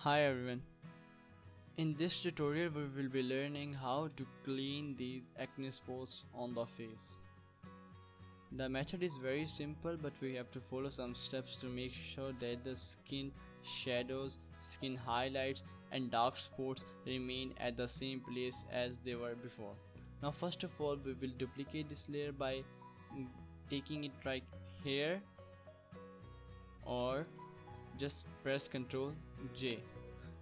Hi everyone, in this tutorial we will be learning how to clean these acne spots on the face. The method is very simple, but we have to follow some steps to make sure that the skin shadows, skin highlights and dark spots remain at the same place as they were before. Now first of all we will duplicate this layer by taking it right here, or just press Ctrl J,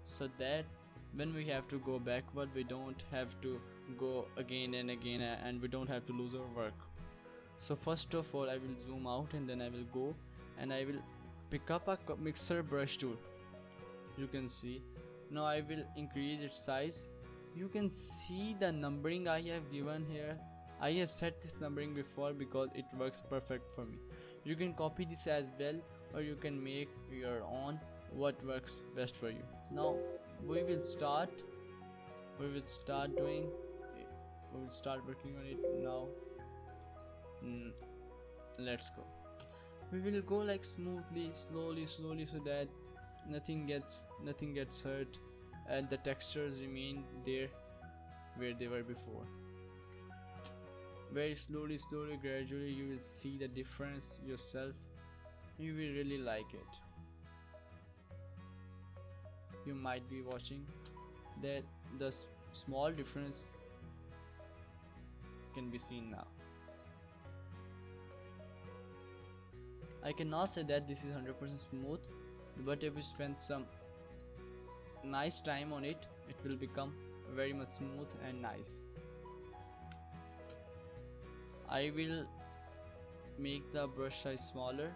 so that when we have to go backward we don't have to go again and again, and we don't have to lose our work. So first of all I will zoom out and then I will go and I will pick up a mixer brush tool. You can see now I will increase its size. You can see the numbering I have given here. I have set this numbering before because it works perfect for me. You can copy this as well, or you can make your own, what works best for you. Now we will start working on it now. Let's go. We will go like smoothly, slowly, so that nothing gets hurt and the textures remain there where they were before. Very slowly, gradually you will see the difference yourself. You will really like it. You might be watching that the small difference can be seen now. I cannot say that this is 100% smooth, but if you spend some nice time on it, it will become very much smooth and nice. I will make the brush size smaller.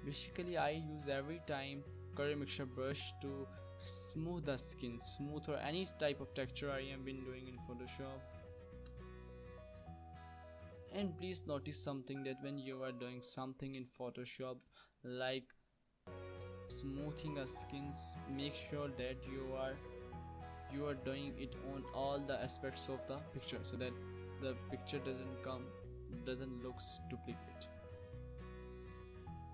Basically I use every time color mixture brush to smooth the skin, smooth or any type of texture I have been doing in Photoshop. And please notice something, that when you are doing something in Photoshop like smoothing a skin, make sure that you are doing it on all the aspects of the picture, so that the picture doesn't look duplicate.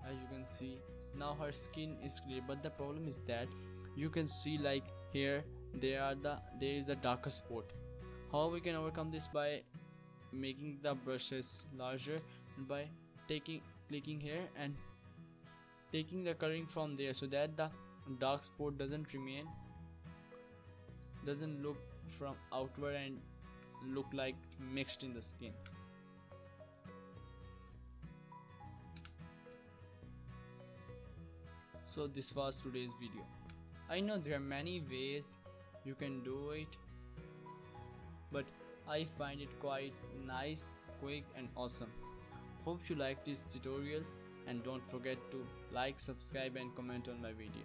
As you can see now her skin is clear, but the problem is that you can see like here there is a darker spot. How we can overcome this? By making the brushes larger and by clicking here and taking the coloring from there, so that the dark spot doesn't look from outward and look like mixed in the skin. So this was today's video. I know there are many ways you can do it, but I find it quite nice, quick and awesome. Hope you like this tutorial, and don't forget to like, subscribe and comment on my video.